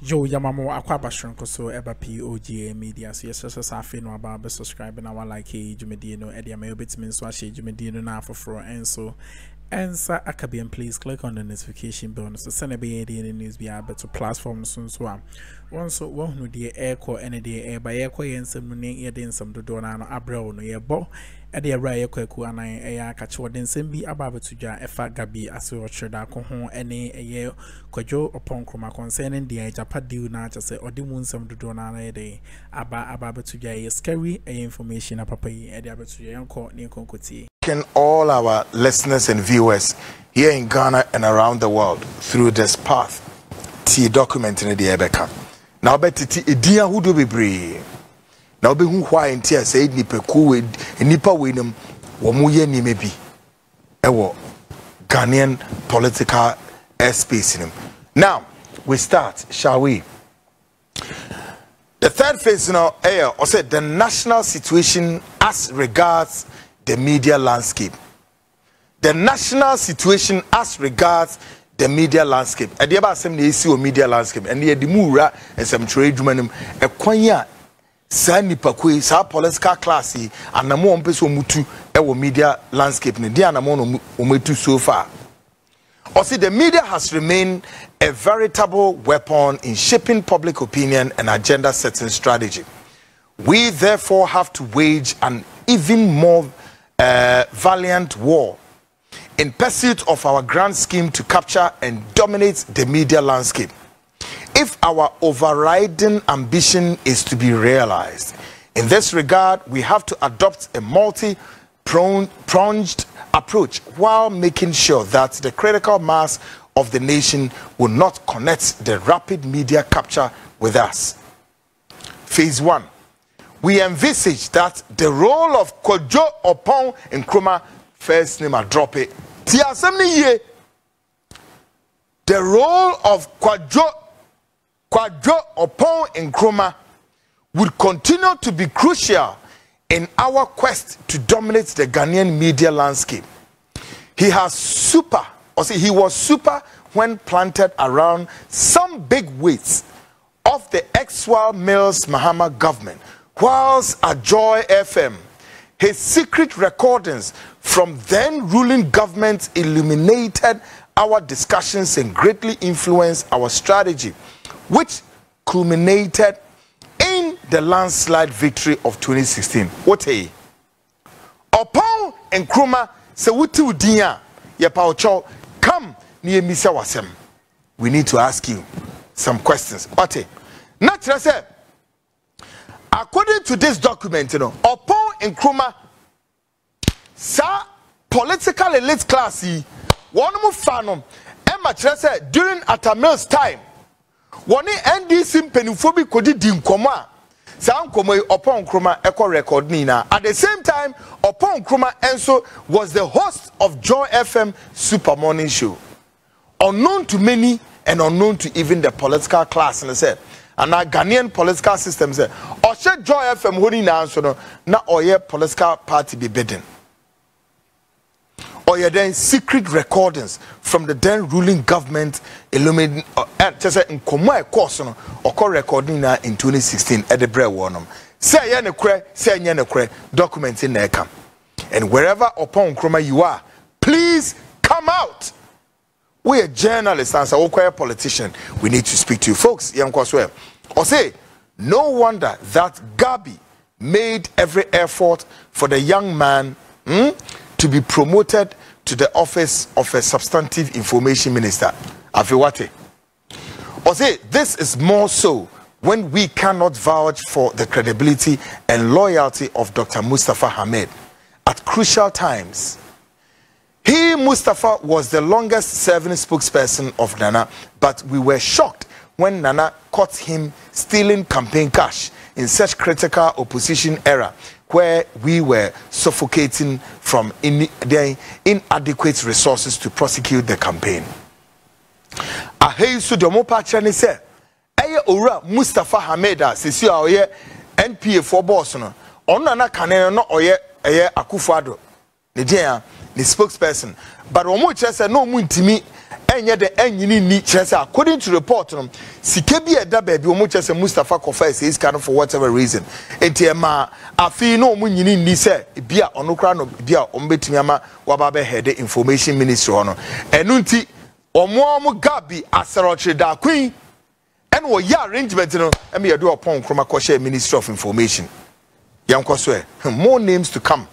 Yo, Yamamo Aquabashronko so eba POG Media. So yes, safi no about subscribe and our like Jumedino Edia may bit means so she Jumedino now for and so answer Akyem, please click on the notification bell so send a be the news be able to platform soon so one so one no the air core any day air by air core and some money in some do no abro no ye bo at the right Kwaku and I catch what then send be about to ja efa Gabby as we watch that ho any a year kojo upon Akroma concerning the Japan deal na just say or the moon some do na day about to ja scary information a papa at the about to ja court near Konkoti. Can all our listeners and viewers here in Ghana and around the world through this path T document in the Ebeka. Now bet it dear who do be brave. Now be who why in tears say nipeku nipa winum wamuye ni maybe ewo Ghanaian political airspace in him. Now we start, shall we? The third phase now air or said the national situation as regards the media landscape. The national situation as regards the media landscape. And the about some the media landscape and the mura and some trade humanum a kwanya sani pakwe sa political class and na mo mpeso mutu e media landscape ne dia na mo no ometu so far. Or see the media has remained a veritable weapon in shaping public opinion and agenda setting strategy. We therefore have to wage an even more valiant war in pursuit of our grand scheme to capture and dominate the media landscape. If our overriding ambition is to be realized, in this regard, we have to adopt a multi-pronged approach while making sure that the critical mass of the nation will not connect the rapid media capture with us. Phase 1. We envisage that the role of Kojo upon Akroma, first name I drop it. The role of Kwajo upon Akroma would continue to be crucial in our quest to dominate the Ghanaian media landscape. He was super when planted around some big weights of the ex-Wal Mills Mahama government. Whilst at Joy FM, his secret recordings from then ruling government illuminated our discussions and greatly influenced our strategy, which culminated in the landslide victory of 2016. What a upon Akroma se wuti udiya ye paucho come near Misa Wasem. We need to ask you some questions. What a not say. According to this document, upon Akroma, sa political elite class, one more fanom, Emma Tressa during Atamil's time, one NDC penuphobic kodi dinkoma, sa unkomo upon Akroma echo record nina. At the same time, upon Akroma Enso was the host of Joy FM Super Morning Show, unknown to many and unknown to even the political class. And I said. And our Ghanaian political system say, or should Joy FM holding answer no, na oye political party be bidding. Or your then secret recordings from the then ruling government illuminating just in Komo course no or recording na in 2016 at the Bre Warnum. Say ya ne kre document in there come. And wherever upon Akroma you are, please come out. We are journalists and a politician. We need to speak to you folks. Or say, no wonder that Gabby made every effort for the young man to be promoted to the office of a substantive information minister. Afiwate. Or say, this is more so when we cannot vouch for the credibility and loyalty of Dr. Mustafa Hamed at crucial times. He, Mustafa, was the longest serving spokesperson of Nana, but we were shocked when Nana caught him stealing campaign cash in such critical opposition era where we were suffocating from the inadequate resources to prosecute the campaign. Ahei so domo pa chane se eye owura Mustafa Hameda sesi a oye NPA for boss no ono Nana kane no oye Akuffo Addo ne dia the spokesperson, but omo say no mu ntimi enye de enyini ni kyerese according to report no sike bi eda ba bi omo kyerese Mustafa Kofa says kind for whatever reason enti ma afi no omo nyini ni se bia onokra no bia ombetumi ama waba be head information ministry ono enu nti omo Gabby aseroche da queen and wo ya arrangement no eme ye do upon Akroma Koshe Ministry of Information yankoswe more names to come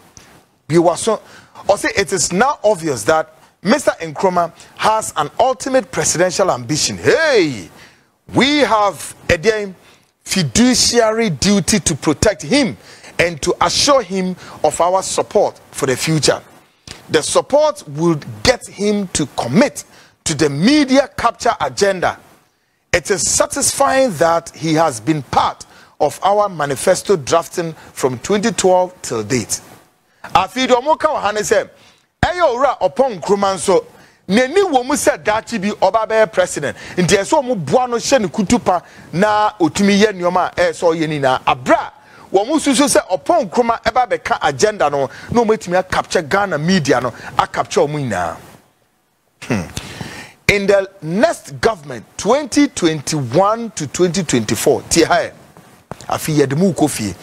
be waso or say it is now obvious that Mr. Akroma has an ultimate presidential ambition. Hey, we have a fiduciary duty to protect him and to assure him of our support for the future. The support would get him to commit to the media capture agenda. It is satisfying that he has been part of our manifesto drafting from 2012 till date. Afido Moka Ohane said, Ayora upon Nkrumah so neni wo mu se dachi bi oba be president nti eso mu boa no hye ne kutupa na otumi ye nioma so ye ni na abra wo mu susu se upon Nkrumah eba be ka agenda no na o metumi capture Ghana media no a capture omu ina. In the next government 2021 to 2024 ti ha afi ye de mu kofi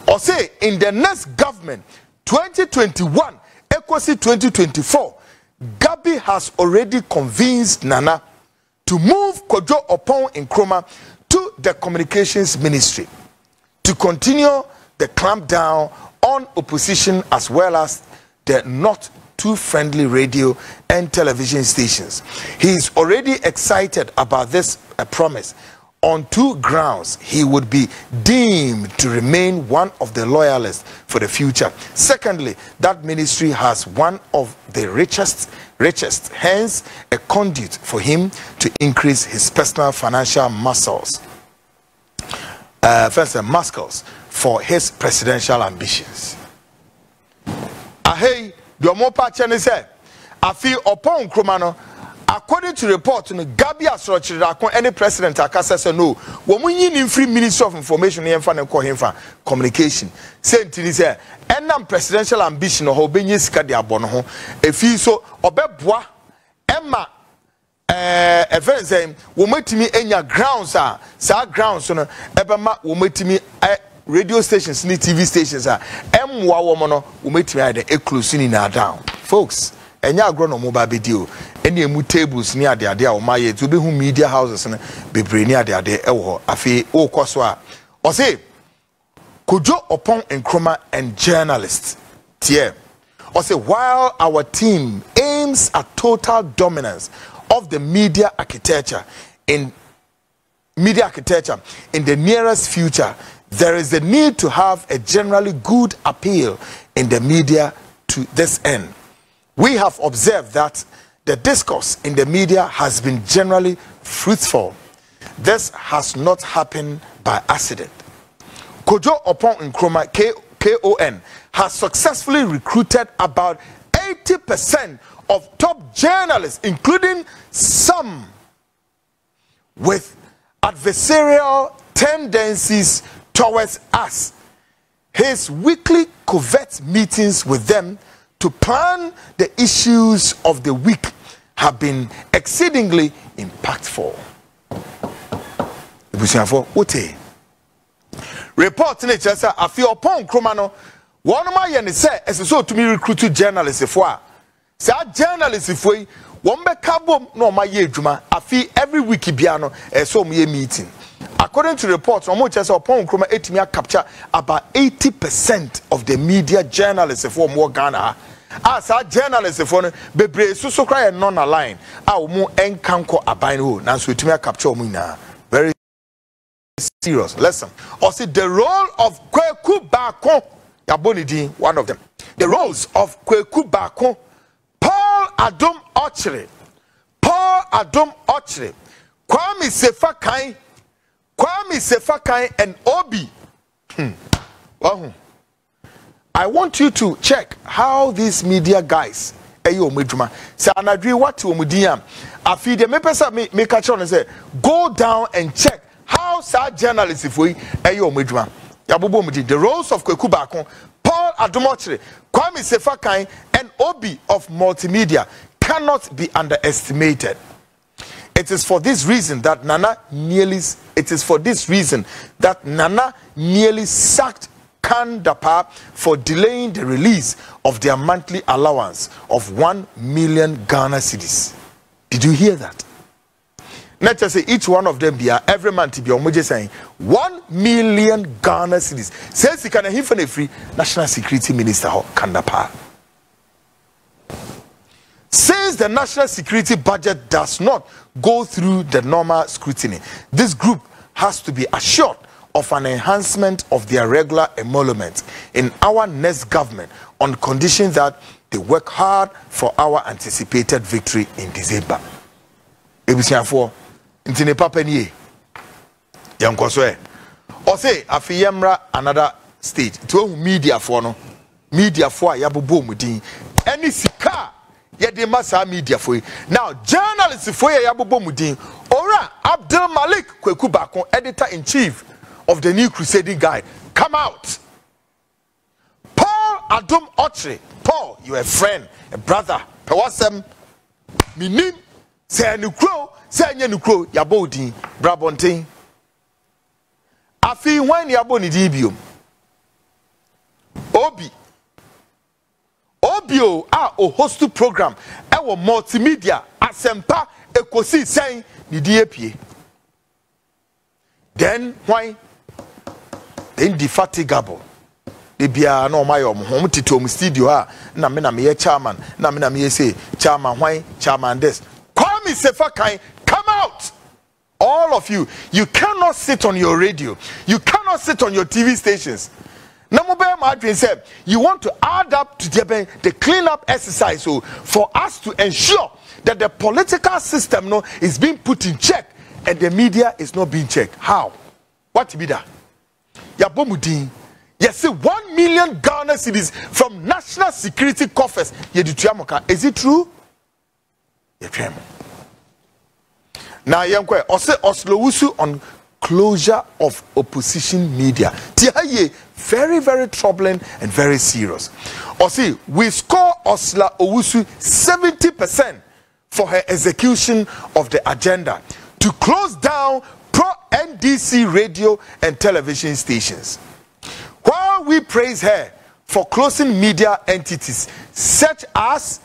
o say in the next government 2021 Equasi 2024, Gabby has already convinced Nana to move Kojo upon Akroma to the communications ministry to continue the clampdown on opposition as well as the not too friendly radio and television stations. He is already excited about this promise. On two grounds, he would be deemed to remain one of the loyalists for the future. Secondly, that ministry has one of the richest, hence a conduit for him to increase his personal financial muscles. Muscles for his presidential ambitions. Ahei, the Omopa Chene said, I feel upon Kromano. According to report, Gabby Asrochira, any president, Akasa said no. When in free Ministry of Information, and call him for communication. Saying to this, and presidential ambition or Benyes Kadia Bono, if he so Obebois, Emma, a friend saying, will make me any grounds, sir, grounds, Ebama will make me radio stations, TV stations, Mwa woman will make me the eclusin down. Folks, and ya grown on mobile video. Any mu tables near the idea of my to be who media houses and be bring near the idea afi o kwaswa or say Kojo upon Akroma and journalists tie or say while our team aims at total dominance of the media architecture in the nearest future, there is a need to have a generally good appeal in the media to this end. We have observed that the discourse in the media has been generally fruitful. This has not happened by accident. Kojo upon Akroma, KON, has successfully recruited about 80% of top journalists, including some with adversarial tendencies towards us. His weekly covert meetings with them to plan the issues of the week have been exceedingly impactful. Report in it, I feel upon Kromano. One of my yen say, as so to me recruited journalists if what? Say journalists if we one be cabo no my ye juma. I feel every week biano so me meeting. According to reports, upon Akroma 8 capture about 80% of the media journalists for more Ghana. As our journalists for bebre so cry non align. Our more encanko abino nanso to capture muna. Very serious lesson. Or see the role of Kwaku Bakon, Yabonidi, one of them. The roles of Kwaku Bakon, Paul Adom Ochre, Kwame Sefa.K and Obi. Wow. I want you to check how these media guys ayo medjuma say anadri what omudiam afi de me pesa me catch on and say go down and check how sad journalists if we ayo medjuma yabobo mudi the roles of Kwaku Bakon, Paul Adomochre, Kwame Sefa.K and Obi of multimedia cannot be underestimated. It is for this reason that Nana nearly sacked Kandapa for delaying the release of their monthly allowance of 1 million Ghana cedis. Did you hear that? Let's just say each one of them be every month be omoje saying 1 million Ghana cedis. Says he can have free National Security Minister Kandapa. Since the national security budget does not go through the normal scrutiny, this group has to be assured of an enhancement of their regular emolument in our next government on condition that they work hard for our anticipated victory in December. Ebusiafo ntine papa nie yankoso e o say afiyemra another stage to media for no media for yabobo mudin any sika yede masa media for now journalists for yabobo mudin ora Abdul Malik Kwaku Bakon, editor in chief of the New Crusading Guide, come out. Paul Adom Ochre, Paul, you a friend, a brother, Pewasem, Minim, say Nukro, say Nukro, Yabodi, Brabontin. Afi when Yaboni Dibium. Obio, o host program, our multimedia, Asempa, Exp0se saying, Nidiepie. Then why? Indefatigable. They be no my home to studio. Na me chairman. Na me say chairman why chairman this. Call me Sefa.K. Come out. All of you. You cannot sit on your radio. You cannot sit on your TV stations. You want to add up to the cleanup exercise so for us to ensure that the political system is being put in check and the media is not being checked. How? What be that? Yabomudin. Yes, 1 million Ghana cedis from national security coffers. Is it true? Now, Oslo on closure of opposition media. Very, very troubling and very serious. We score Osla Owusu 70% for her execution of the agenda to close down pro-NDC radio and television stations. While we praise her for closing media entities such as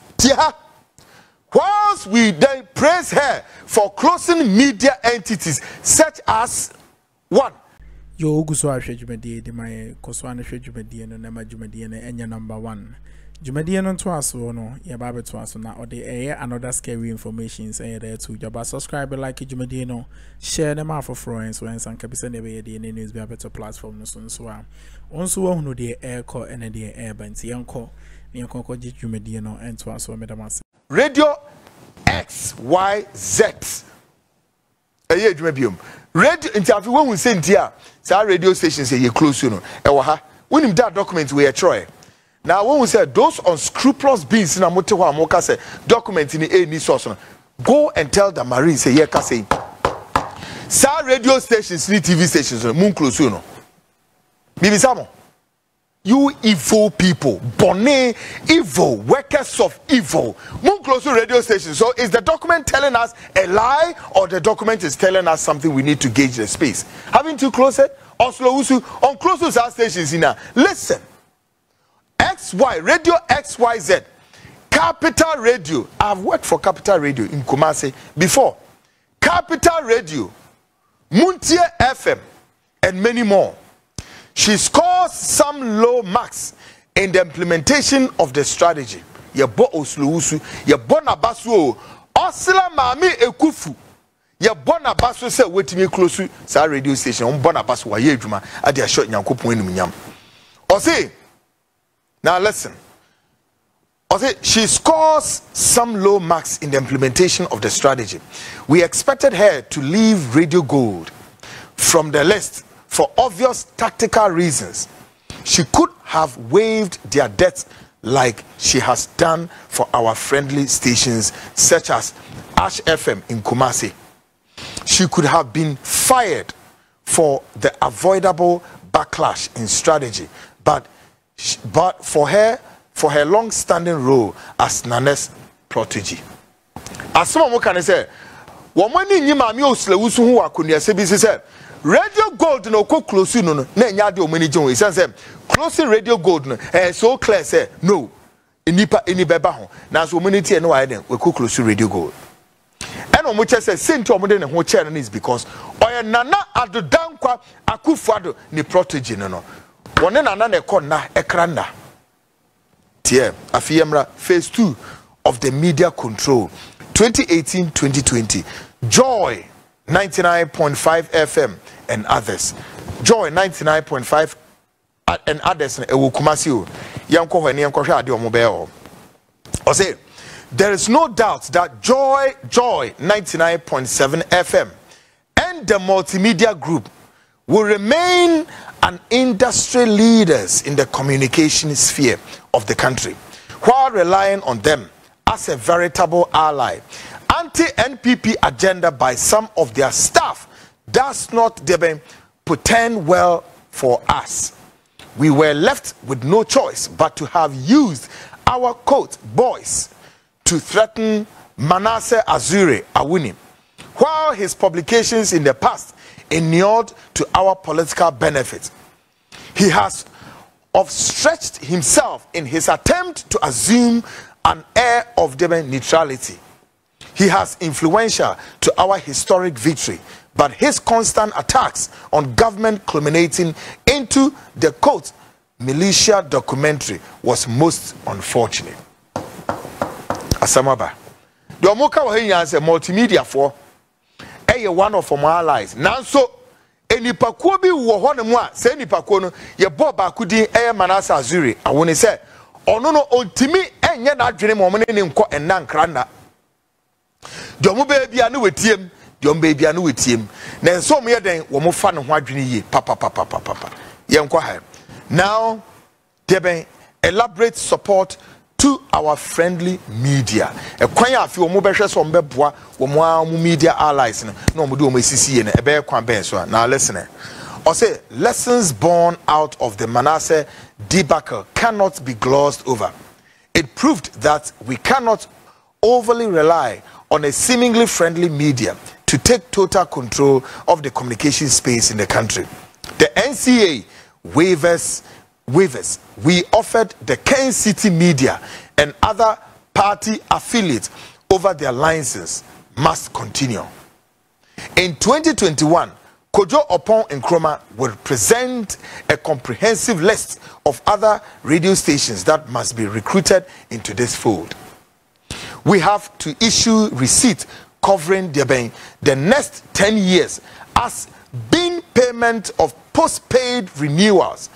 whilst we then praise her for closing media entities such as one. Yo guswa hwedwumadi de my koswana hwedwumadi no na madwumadi no enya number 1. Dwumadi no to aso no ye ba beto aso na ode another scary information say there to joba subscribe like dwumadi no share them for friends when san kabisa ne be de news be better platform no so a onso wo hunu de call and de banti yanko ne yanko je dwumadi no ento aso medamase Radio XYZ dwumabiom radio interview when we say ntia say radio stations say you close no e wo ha when that document we try. Now when we say those unscrupulous beings na mote ho amoka say document ni any source no go and tell the marine say ye ka say radio stations ni TV stations no mun close no bibi samo you evil people bonnet evil workers of evil mun close radio stations. So is the document telling us a lie or the document is telling us something we need to gauge the space? Having to close it Oslo Usu on close to our stations in listen Radio XYZ, Capital Radio. I've worked for Capital Radio in Kumasi before. Capital Radio, Muntie FM, and many more. She scores some low marks in the implementation of the strategy. Yabo Osluusu, Yabo Nabasu, Osila Mami Ekufu. Yabo Nabasu said, wait to me close to our radio station. Bonabasu, Wayejuma, at their short Yankupu in Minyam. Or say, now listen. She scores some low marks in the implementation of the strategy. We expected her to leave Radio Gold from the list for obvious tactical reasons. She could have waived their debts like she has done for our friendly stations such as Ash FM in Kumasi. She could have been fired for the avoidable backlash in strategy, but for her long-standing role as Nane's protege. As someone can say, Womani nyima mi oslewusu hu akonia se bi se Radio Gold no ko close no na nya de omani jon e say close Radio Gold no so clear say no enipa eni beba ho na so omani tie no wa den we ko close Radio Gold and omo che say senti omo de ne ho che no is because oye Nana Addo Akuffo ni protege no wone Nana na ekọ na ekra na tie afiyemra phase 2 of the media control 2018-2020 Joy 99.5 FM and others. Joy 99.5 and others e wo Kumasi o. Yanko ho ne yanko hwe ade omo be o. O say there is no doubt that Joy 99.7 FM and the multimedia group will remain an industry leaders in the communication sphere of the country while relying on them as a veritable ally. Anti-NPP agenda by some of their staff does not portend well for us. We were left with no choice but to have used our quote boys to threaten Manasseh Azure Awuni, while his publications in the past inured to our political benefit. He has overstretched himself in his attempt to assume an air of neutrality. He has influential to our historic victory, but his constant attacks on government culminating into the quote militia documentary was most unfortunate. Asamaba. The Omoka Wahenya is a multimedia for one of our allies. Nanso enipakuo bi wo ho ne mu a se enipakuo no ye bo ba kudi Manasseh Azure awoni se ono no ontimi enye na adwene mo ne nko enna nkra na domo be bia ne wetiem domo be bia ne wetiem na enso mo ye den wo mo fa ne ho adwene yi papa ye nko ha now there elaborate support to our friendly media ekwan afi wo mo behwe so mbeboa wo mo media allies no mo do mo sisi ne ebe kwan ben so now listen or say lessons born out of the Manasseh debacle cannot be glossed over. It proved that we cannot overly rely on a seemingly friendly media to take total control of the communication space in the country. The NCA waivers we offered the Ken City Media and other party affiliates over their licenses must continue. In 2021, Kojo Opon Akroma will present a comprehensive list of other radio stations that must be recruited into this fold. We have to issue receipt covering the next 10 years as being payment of post-paid renewals.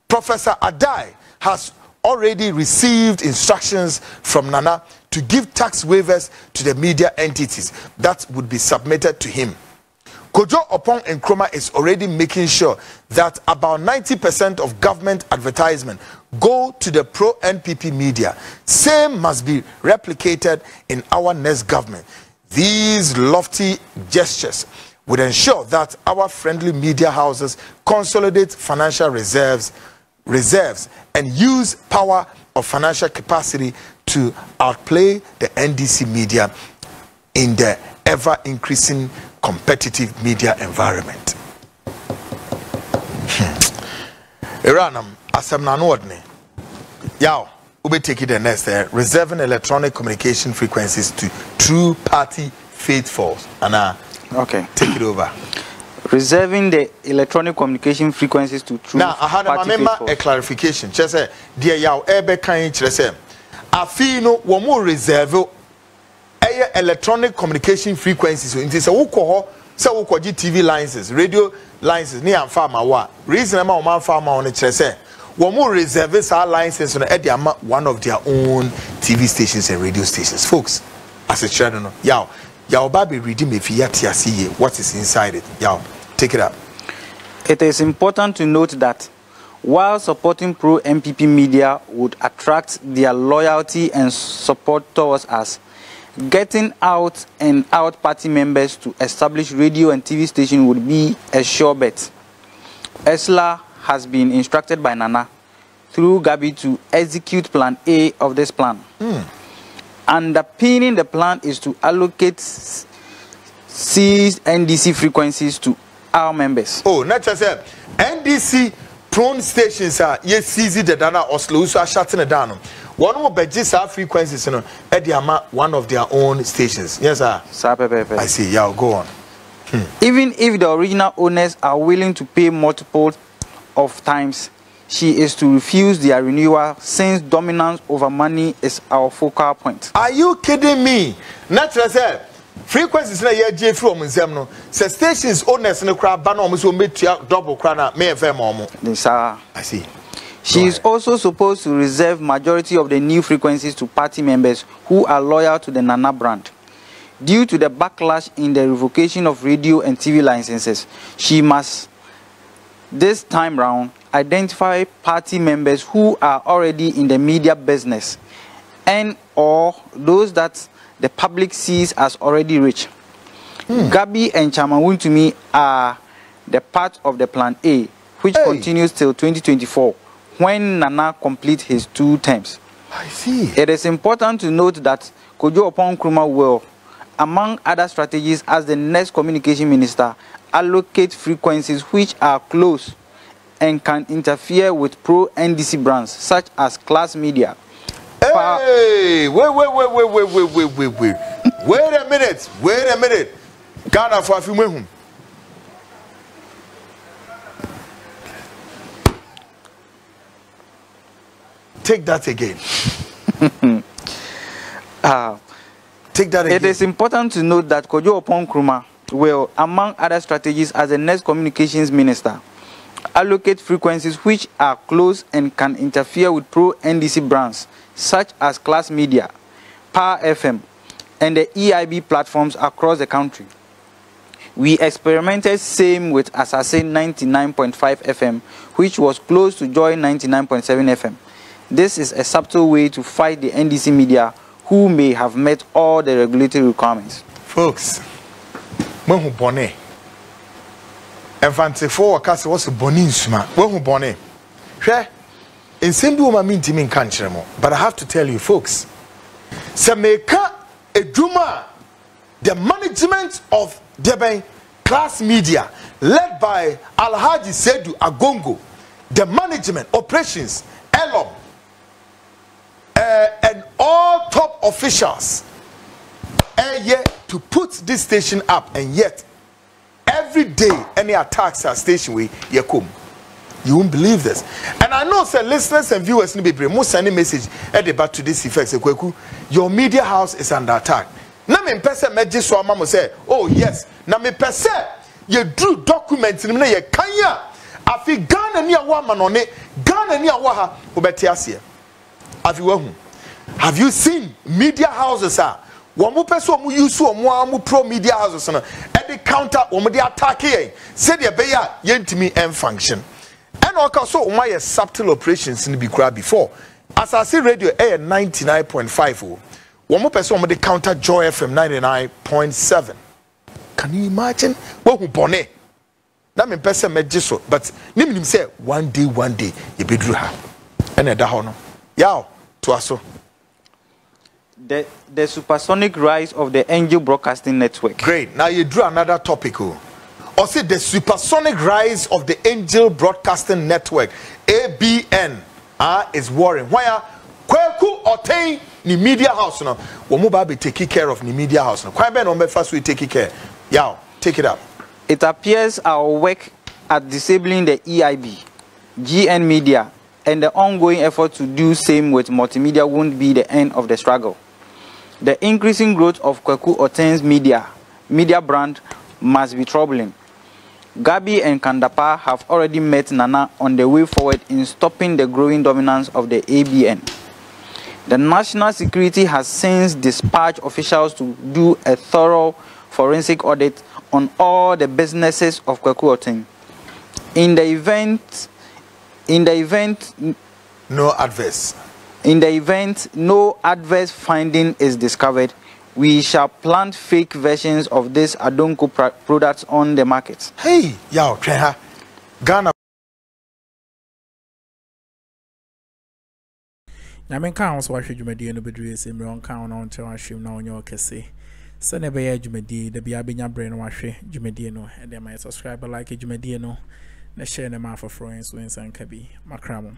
Professor Addo has already received instructions from Nana to give tax waivers to the media entities that would be submitted to him. Kojo Opon Akroma is already making sure that about 90% of government advertisement go to the pro-NPP media. Same must be replicated in our next government. These lofty gestures would ensure that our friendly media houses consolidate financial reserves and use power of financial capacity to outplay the NDC media in the ever-increasing competitive media environment. Iranam asemnanodne. Yao, ube take it the next reserving electronic communication frequencies to true party faithfuls. Anna, okay, take it over. Reserving the electronic communication frequencies to true now, I had a clarification. Just say, dear Yao, ebe kan chese. Afi no womo reserve electronic communication frequencies. So it is a wuko so wuko TV licenses, radio licenses. Ni amfa ma wa. Reason ma o man farmer on chese. Womo reserve our licenses on one of their own TV stations and radio stations. Folks, as a channel, Yao baby redeem if you see what is inside it. Yao, take it up. It is important to note that while supporting pro-MPP media would attract their loyalty and support towards us, getting out and out party members to establish radio and TV stations would be a sure bet. ESLA has been instructed by Nana through Gabby to execute Plan A of this plan. Underpinning the plan is to allocate seized NDC frequencies to our members. Oh, not just NDC prone stations are yes seized the dana Oslo so are shutting it down. One more bedges are frequencies, you know, at the one of their own stations. Yes, sir. I see. Yeah, go on. Even if the original owners are willing to pay multiple of times, she is to refuse their renewal since dominance over money is our focal point. Are you kidding me? Natural say frequencies na ye je from nsem no. Say stations owners no crowd ban almost so make double crana me FM omo. I see. She is also supposed to reserve majority of the new frequencies to party members who are loyal to the Nana brand. Due to the backlash in the revocation of radio and TV licenses, she must, this time round, identify party members who are already in the media business and or those that the public sees as already rich. Gabby and Chamawuntumi are the part of the Plan A, which continues till 2024, when Nana completes his 2 terms. I see. It is important to note that Kojo Akroma will, among other strategies as the next communication minister, allocate frequencies which are close and can interfere with pro-NDC brands such as Class Media. Hey, wait a minute. Ghana for a few minutes. Take that again. Take that again. It is important to note that Kojo Akroma will, among other strategies as the next communications minister, allocate frequencies which are close and can interfere with pro-NDC brands such as Class Media, Power FM, and the EIB platforms across the country. We experimented same with Assassin 99.5 FM, which was close to Joy 99.7 FM. This is a subtle way to fight the NDC media who may have met all the regulatory requirements. Folks, Mahu Bonnet. Infante for a castle was a bonisma. Mahu Bonnet. Share in Simbu Mamin Timin Kancheremo. But I have to tell you, folks, Sameka Ejuma, the management of Deben Class Media, led by Alhaji Sedu Agongo, the management, operations, Elim, and all top officials to put this station up, and yet every day any attacks are station we come. You won't believe this. And I know sir, listeners and viewers need to be most sending message at the back to this effect. Say, Kwaku, your media house is under attack. Now me person meji so mama say, oh yes. Now me person you drew documents in me ye kanya. Afi Ghana ni awa manone, Ghana ni awa ha obeti asie. Afi wahu. Have you seen media houses are? Wamu person wamu use wamu pro media houses na. At the counter wamu de attack here. Say the beya yentimi and function. And also my subtle operations in the crowd before. As I see radio air 99.5. One more person on the counter Joy FM 99.7. Can you imagine? What who bonnet? That mean person made just so, but name say one day you be drew her. And at the honor. Yow to us so. The supersonic rise of the Angel Broadcasting Network. Great. Now you drew another topic. Or say the supersonic rise of the Angel Broadcasting Network, ABN, is worrying. Why are Kwaku obtain the media house now? Womuba be taking care of the media house now. Quite on first we take care. Yeah, take it up. It appears our work at disabling the EIB, GN Media, and the ongoing effort to do same with multimedia won't be the end of the struggle. The increasing growth of Kwaku obtains media brand must be troubling. Gabby and Kandapa have already met Nana on the way forward in stopping the growing dominance of the ABN. The National Security has since dispatched officials to do a thorough forensic audit on all the businesses of Kwaku Oten. In the event no adverse finding is discovered, we shall plant fake versions of these Adonko products on the market. Hey, yo, Ghana. Yamen counts what should you do in the bedroom? Simon count on to our shim now on your case. sɛ ne bɛyɛ dwumadie da bia bɛnya brɛ no wahwɛ dwumadie no ɛde ma subscribe like dwumadie no na share ne ma afoforo nso nsanka bi makra mo